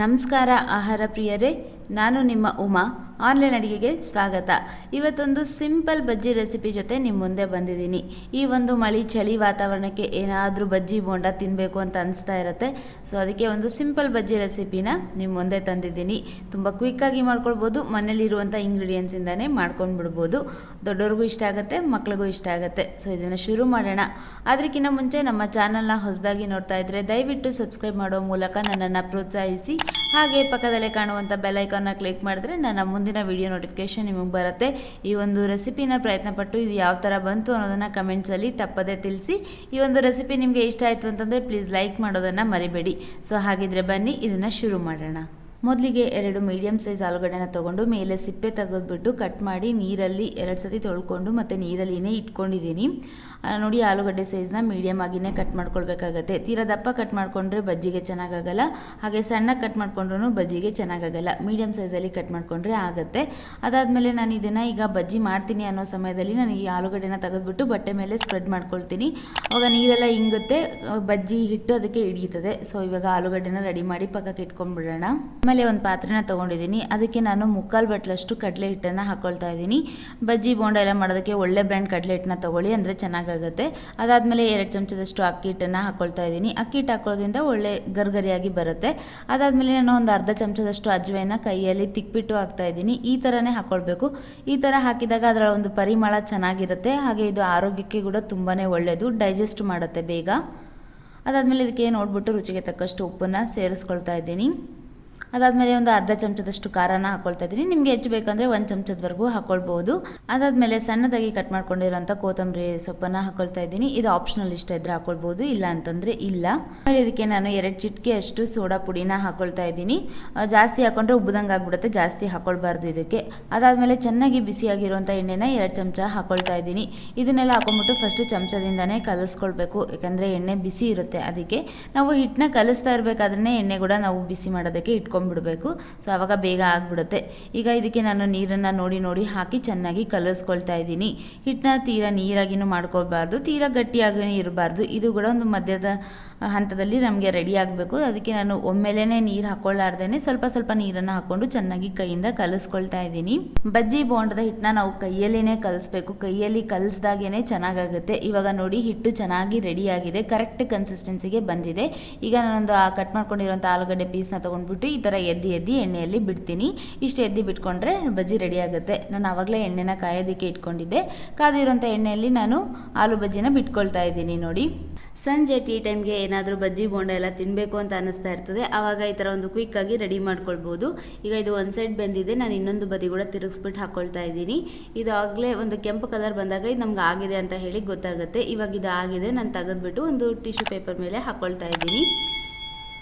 ನಮಸ್ಕಾರ ಆಹಾರ ಪ್ರಿಯರೇ, ನಾನು ನಿಮ್ಮ ಉಮಾ. ಆನ್ಲೈನ್ ಅಡುಗೆಗೆ ಸ್ವಾಗತ. ಇವತ್ತೊಂದು ಸಿಂಪಲ್ ಬಜ್ಜಿ ರೆಸಿಪಿ ಜೊತೆ ನಿಮ್ಮ ಮುಂದೆ ಬಂದಿದ್ದೀನಿ. ಈ ಒಂದು ಚಳಿ ವಾತಾವರಣಕ್ಕೆ ಏನಾದರೂ ಬಜ್ಜಿ ಬೋಂಡ ತಿನ್ನಬೇಕು ಅಂತ ಅನಿಸ್ತಾ ಇರುತ್ತೆ. ಸೊ ಅದಕ್ಕೆ ಒಂದು ಸಿಂಪಲ್ ಬಜ್ಜಿ ರೆಸಿಪಿನ ನಿಮ್ಮ ಮುಂದೆ ತಂದಿದ್ದೀನಿ. ತುಂಬ ಕ್ವಿಕ್ಕಾಗಿ ಮಾಡ್ಕೊಳ್ಬೋದು, ಮನೇಲಿರುವಂಥ ಇಂಗ್ರೀಡಿಯೆಂಟ್ಸಿಂದನೇ ಮಾಡ್ಕೊಂಡು ಬಿಡ್ಬೋದು. ದೊಡ್ಡವ್ರಿಗೂ ಇಷ್ಟ ಆಗುತ್ತೆ, ಮಕ್ಳಿಗೂ ಇಷ್ಟ ಆಗುತ್ತೆ. ಸೊ ಇದನ್ನು ಶುರು ಮಾಡೋಣ. ಅದಕ್ಕಿಂತ ಮುಂಚೆ ನಮ್ಮ ಚಾನಲ್ನ ಹೊಸದಾಗಿ ನೋಡ್ತಾ ಇದ್ದರೆ ದಯವಿಟ್ಟು ಸಬ್ಸ್ಕ್ರೈಬ್ ಮಾಡೋ ಮೂಲಕ ನನ್ನನ್ನು ಪ್ರೋತ್ಸಾಹಿಸಿ. ಹಾಗೆ ಪಕ್ಕದಲ್ಲೇ ಕಾಣುವಂಥ ಬೆಲ್ ಐಕಾನ್ನ ಕ್ಲಿಕ್ ಮಾಡಿದ್ರೆ ನನ್ನ ಮುಂದಿನ ವಿಡಿಯೋ ನೋಟಿಫಿಕೇಶನ್ ನಿಮಗೆ ಬರುತ್ತೆ. ಈ ಒಂದು ರೆಸಿಪಿನ ಪ್ರಯತ್ನಪಟ್ಟು ಇದು ಯಾವ ಥರ ಬಂತು ಅನ್ನೋದನ್ನು ಕಮೆಂಟ್ಸಲ್ಲಿ ತಪ್ಪದೇ ತಿಳಿಸಿ. ಈ ಒಂದು ರೆಸಿಪಿ ನಿಮಗೆ ಇಷ್ಟ ಆಯಿತು ಅಂತಂದರೆ ಪ್ಲೀಸ್ ಲೈಕ್ ಮಾಡೋದನ್ನು ಮರಿಬೇಡಿ. ಸೊ ಹಾಗಿದ್ರೆ ಬನ್ನಿ ಇದನ್ನು ಶುರು ಮಾಡೋಣ. ಮೊದಲಿಗೆ 2 ಮೀಡಿಯಮ್ ಸೈಜ್ ಆಲೂಗಡ್ಡೆನ ತೊಗೊಂಡು ಮೇಲೆ ಸಿಪ್ಪೆ ತೆಗೆದುಬಿಟ್ಟು ಕಟ್ ಮಾಡಿ ನೀರಲ್ಲಿ 2 ಸತಿ ತೊಳ್ಕೊಂಡು ಮತ್ತು ನೀರಲ್ಲಿನೇ ಇಟ್ಕೊಂಡಿದ್ದೀನಿ. ನೋಡಿ, ಆಲೂಗಡ್ಡೆ ಸೈಜ್ನ ಮೀಡಿಯಮ್ ಆಗಿನೇ ಕಟ್ ಮಾಡ್ಕೊಳ್ಬೇಕಾಗತ್ತೆ. ತೀರಾ ದಪ್ಪ ಕಟ್ ಮಾಡಿಕೊಂಡ್ರೆ ಬಜ್ಜಿಗೆ ಚೆನ್ನಾಗಾಗಲ್ಲ, ಹಾಗೆ ಸಣ್ಣ ಕಟ್ ಮಾಡಿಕೊಂಡ್ರೂ ಬಜ್ಜಿಗೆ ಚೆನ್ನಾಗಾಗಲ್ಲ. ಮೀಡಿಯಮ್ ಸೈಜಲ್ಲಿ ಕಟ್ ಮಾಡಿಕೊಂಡ್ರೆ ಆಗುತ್ತೆ. ಅದಾದಮೇಲೆ ನಾನು ಇದನ್ನು ಈಗ ಬಜ್ಜಿ ಮಾಡ್ತೀನಿ ಅನ್ನೋ ಸಮಯದಲ್ಲಿ ನಾನು ಈ ಆಲೂಗಡ್ಡೆನ ತೆಗೆದುಬಿಟ್ಟು ಬಟ್ಟೆ ಮೇಲೆ ಸ್ಪ್ರೆಡ್ ಮಾಡ್ಕೊಳ್ತೀನಿ. ಆವಾಗ ನೀರೆಲ್ಲ ಇಂಗುತ್ತೆ, ಬಜ್ಜಿ ಹಿಟ್ಟು ಅದಕ್ಕೆ ಹಿಡಿಯುತ್ತದೆ. ಸೊ ಇವಾಗ ಆಲೂಗಡ್ಡೆನ ರೆಡಿ ಮಾಡಿ ಪಕ್ಕಕ್ಕೆ ಇಟ್ಕೊಂಡ್ಬಿಡೋಣ. ಆಮೇಲೆ ಒಂದು ಪಾತ್ರೆನ ತೊಗೊಂಡಿದ್ದೀನಿ. ಅದಕ್ಕೆ ನಾನು 3/4 ಬಟ್ಲಷ್ಟು ಕಡಲೆ ಹಿಟ್ಟನ್ನು ಹಾಕ್ಕೊಳ್ತಾ ಇದ್ದೀನಿ. ಬಜ್ಜಿ ಬೋಂಡ ಎಲ್ಲ ಮಾಡೋದಕ್ಕೆ ಒಳ್ಳೆ ಬ್ರ್ಯಾಂಡ್ ಕಡಲೆ ಹಿಟ್ಟನ್ನ ತೊಗೊಳ್ಳಿ, ಅಂದರೆ ಚೆನ್ನಾಗಾಗುತ್ತೆ. ಅದಾದಮೇಲೆ 2 ಚಮಚದಷ್ಟು ಅಕ್ಕಿ ಹಿಟ್ಟನ್ನು ಹಾಕ್ಕೊಳ್ತಾ ಇದ್ದೀನಿ. ಅಕ್ಕಿ ಹಿಟ್ಟು ಹಾಕೋದ್ರಿಂದ ಒಳ್ಳೆ ಗರಿಗರಿಯಾಗಿ ಬರುತ್ತೆ. ಅದಾದಮೇಲೆ ನಾನು ಒಂದು ಅರ್ಧ ಚಮಚದಷ್ಟು ಅಜ್ವಾಯಿನ ಕೈಯಲ್ಲಿ ತಿಕ್ಬಿಟ್ಟು ಹಾಕ್ತಾ ಇದ್ದೀನಿ. ಈ ಥರನೇ ಹಾಕ್ಕೊಳ್ಬೇಕು. ಈ ಥರ ಹಾಕಿದಾಗ ಅದರ ಒಂದು ಪರಿಮಳ ಚೆನ್ನಾಗಿರುತ್ತೆ. ಹಾಗೆ ಇದು ಆರೋಗ್ಯಕ್ಕೆ ಕೂಡ ತುಂಬಾ ಒಳ್ಳೆಯದು, ಡೈಜೆಸ್ಟ್ ಮಾಡುತ್ತೆ ಬೇಗ. ಅದಾದಮೇಲೆ ಇದಕ್ಕೆ ನೋಡಿಬಿಟ್ಟು ರುಚಿಗೆ ತಕ್ಕಷ್ಟು ಉಪ್ಪನ್ನು ಸೇರಿಸ್ಕೊಳ್ತಾ ಇದ್ದೀನಿ. ಅದಾದಮೇಲೆ ಒಂದು ಅರ್ಧ ಚಮಚದಷ್ಟು ಖಾರನ ಹಾಕ್ಕೊಳ್ತಾ ಇದ್ದೀನಿ. ನಿಮಗೆ ಹೆಚ್ಚು ಬೇಕಂದರೆ 1 ಚಮಚದವರೆಗೂ ಹಾಕ್ಕೊಳ್ಬೋದು. ಅದಾದಮೇಲೆ ಸಣ್ಣದಾಗಿ ಕಟ್ ಮಾಡ್ಕೊಂಡಿರೋಂಥ ಕೊತ್ತಂಬರಿ ಸೊಪ್ಪನ್ನು ಹಾಕ್ಕೊಳ್ತಾ ಇದ್ದೀನಿ. ಇದು ಆಪ್ಷನಲ್, ಇಷ್ಟ ಇದ್ದರೆ ಹಾಕ್ಕೊಳ್ಬೋದು, ಇಲ್ಲ ಅಂತಂದರೆ ಇಲ್ಲ. ಆಮೇಲೆ ಇದಕ್ಕೆ ನಾನು 2 ಚಿಟಿಕೆ ಅಷ್ಟು ಸೋಡಾ ಪುಡಿನ ಹಾಕ್ಕೊಳ್ತಾ ಇದ್ದೀನಿ. ಜಾಸ್ತಿ ಹಾಕ್ಕೊಂಡ್ರೆ ಉಬ್ಬದಂಗೆ ಆಗಿಬಿಡುತ್ತೆ, ಜಾಸ್ತಿ ಹಾಕ್ಕೊಳ್ಬಾರ್ದು ಇದಕ್ಕೆ. ಅದಾದಮೇಲೆ ಚೆನ್ನಾಗಿ ಬಿಸಿಯಾಗಿರುವಂಥ ಎಣ್ಣೆನ 2 ಚಮಚ ಹಾಕ್ಕೊಳ್ತಾ ಇದ್ದೀನಿ. ಇದನ್ನೆಲ್ಲ ಹಾಕೊಂಡ್ಬಿಟ್ಟು ಫಸ್ಟು ಚಮಚದಿಂದನೇ ಕಲಿಸ್ಕೊಳ್ಬೇಕು, ಯಾಕಂದರೆ ಎಣ್ಣೆ ಬಿಸಿ ಇರುತ್ತೆ. ಅದಕ್ಕೆ ನಾವು ಹಿಟ್ಟನ್ನ ಕಲಿಸ್ತಾ ಇರಬೇಕಾದ್ರೆ ಎಣ್ಣೆ ಕೂಡ ನಾವು ಬಿಸಿ ಮಾಡೋದಕ್ಕೆ ಬಿಡಬೇಕು. ಸೊ ಆವಾಗ ಬೇಗ ಆಗಿಬಿಡುತ್ತೆ. ಈಗ ಇದಕ್ಕೆ ನಾನು ನೀರನ್ನು ನೋಡಿ ಹಾಕಿ ಚೆನ್ನಾಗಿ ಕಲಿಸ್ಕೊಳ್ತಾ ಇದ್ದೀನಿ. ಹಿಟ್ಟನ್ನ ತೀರಾ ನೀರಾಗಿನೂ ಮಾಡ್ಕೊಳ್ಬಾರ್ದು, ತೀರಾ ಗಟ್ಟಿಯಾಗಿ ಇರಬಾರ್ದು. ಇದು ಕೂಡ ಒಂದು ಮಧ್ಯದ ಹಂತದಲ್ಲಿ ನಮಗೆ ರೆಡಿ ಆಗಬೇಕು. ಅದಕ್ಕೆ ನಾನು ಒಮ್ಮೆಲೇ ನೀರು ಹಾಕ್ಕೊಳ್ಳಾರ್ದೇ ಸ್ವಲ್ಪ ಸ್ವಲ್ಪ ನೀರನ್ನು ಹಾಕ್ಕೊಂಡು ಚೆನ್ನಾಗಿ ಕೈಯಿಂದ ಕಲಿಸ್ಕೊಳ್ತಾ ಇದ್ದೀನಿ. ಬಜ್ಜಿ ಬೋಂಡದ ಹಿಟ್ಟನ್ನ ನಾವು ಕೈಯಲ್ಲೇ ಕಲಿಸ್ಬೇಕು. ಕೈಯಲ್ಲಿ ಕಲಿಸ್ದಾಗೇ ಚೆನ್ನಾಗಾಗುತ್ತೆ. ಇವಾಗ ನೋಡಿ, ಹಿಟ್ಟು ಚೆನ್ನಾಗಿ ರೆಡಿಯಾಗಿದೆ, ಕರೆಕ್ಟ್ ಕನ್ಸಿಸ್ಟೆನ್ಸಿಗೆ ಬಂದಿದೆ. ಈಗ ನಾನೊಂದು ಕಟ್ ಮಾಡ್ಕೊಂಡಿರೋಂಥ ಆಲೂಗಡ್ಡೆ ಪೀಸ್ನ ತೊಗೊಂಡ್ಬಿಟ್ಟು ಈ ಥರ ಎದ್ದಿ ಎಣ್ಣೆಯಲ್ಲಿ ಬಿಡ್ತೀನಿ. ಇಷ್ಟು ಎದ್ದಿ ಬಿಟ್ಕೊಂಡ್ರೆ ಬಜ್ಜಿ ರೆಡಿ ಆಗುತ್ತೆ. ನಾನು ಆವಾಗಲೇ ಎಣ್ಣೆನ ಕಾಯೋದಕ್ಕೆ ಇಟ್ಕೊಂಡಿದ್ದೆ. ಕಾದಿರೋಂಥ ಎಣ್ಣೆಯಲ್ಲಿ ನಾನು ಆಲೂ ಬಜ್ಜಿನ ಬಿಟ್ಕೊಳ್ತಾ ಇದ್ದೀನಿ. ನೋಡಿ, ಸಂಜೆ ಟೀ ಟೈಮ್ಗೆ ಏನಾದರೂ ಬಜ್ಜಿ ಬೋಂಡ ಎಲ್ಲ ತಿನ್ನಬೇಕು ಅಂತ ಅನ್ನಿಸ್ತಾ ಇರ್ತದೆ. ಆವಾಗ ಈ ಥರ ಒಂದು ಕ್ವಿಕ್ಕಾಗಿ ರೆಡಿ ಮಾಡ್ಕೊಳ್ಬೋದು. ಈಗ ಇದು ಒಂದು ಸೈಡ್ ಬೆಂದಿದೆ, ನಾನು ಇನ್ನೊಂದು ಬದಿ ಕೂಡ ತಿರುಗಿಸ್ಬಿಟ್ಟು ಹಾಕ್ಕೊಳ್ತಾ ಇದ್ದೀನಿ. ಇದಾಗಲೇ ಒಂದು ಕೆಂಪು ಕಲರ್ ಬಂದಾಗ ಇದು ನಮ್ಗೆ ಆಗಿದೆ ಅಂತ ಹೇಳಿ ಗೊತ್ತಾಗುತ್ತೆ. ಇವಾಗ ಇದು ಆಗಿದೆ, ನಾನು ತೆಗೆದ್ಬಿಟ್ಟು ಒಂದು ಟಿಶ್ಯೂ ಪೇಪರ್ ಮೇಲೆ ಹಾಕ್ಕೊಳ್ತಾ ಇದ್ದೀನಿ.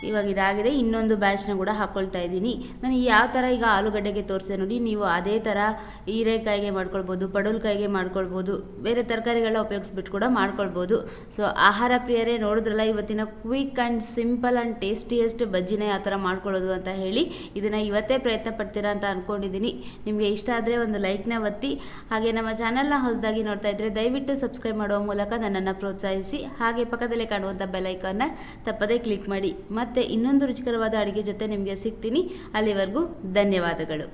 ಇವಾಗ ಇದಾಗಿದೆ, ಇನ್ನೊಂದು ಬ್ಯಾಚ್ನ ಕೂಡ ಹಾಕ್ಕೊಳ್ತಾ ಇದ್ದೀನಿ. ನಾನು ಯಾವ ಥರ ಈಗ ಆಲೂಗಡ್ಡೆಗೆ ತೋರಿಸಿದೆ ನೋಡಿ, ನೀವು ಅದೇ ಥರ ಹೀರೆಕಾಯಿಗೆ ಮಾಡ್ಕೊಳ್ಬೋದು, ಪಡವಲಕಾಯಿಗೆ ಮಾಡ್ಕೊಳ್ಬೋದು, ಬೇರೆ ತರಕಾರಿಗಳನ್ನ ಉಪಯೋಗಿಸ್ಬಿಟ್ಟು ಕೂಡ ಮಾಡ್ಕೊಳ್ಬೋದು. ಸೊ ಆಹಾರ ಪ್ರಿಯರೇ, ನೋಡಿದ್ರಲ್ಲ ಇವತ್ತಿನ quick and simple and tastiest ಬಜ್ಜಿನ ಯಾವ ಥರ ಮಾಡ್ಕೊಳ್ಳೋದು ಅಂತ ಹೇಳಿ. ಇದನ್ನು ಇವತ್ತೇ ಪ್ರಯತ್ನ ಪಡ್ತೀರಾ ಅಂತ ಅಂದ್ಕೊಂಡಿದ್ದೀನಿ. ನಿಮಗೆ ಇಷ್ಟ ಆದರೆ ಒಂದು ಲೈಕ್ನ ಒತ್ತಿ. ಹಾಗೆ ನಮ್ಮ ಚಾನಲ್ನ ಹೊಸದಾಗಿ ನೋಡ್ತಾ ಇದ್ದರೆ ದಯವಿಟ್ಟು ಸಬ್ಸ್ಕ್ರೈಬ್ ಮಾಡುವ ಮೂಲಕ ನನ್ನನ್ನು ಪ್ರೋತ್ಸಾಹಿಸಿ. ಹಾಗೆ ಪಕ್ಕದಲ್ಲೇ ಕಾಣುವಂಥ ಬೆಲ್ ಐಕಾನ್ನ ತಪ್ಪದೇ ಕ್ಲಿಕ್ ಮಾಡಿ. ಮತ್ತೆ ಇನ್ನೊಂದು ರುಚಿಕರವಾದ ಅಡುಗೆ ಜೊತೆ ನಿಮಗೆ ಸಿಗ್ತೀನಿ. ಅಲ್ಲಿವರೆಗೂ ಧನ್ಯವಾದಗಳು.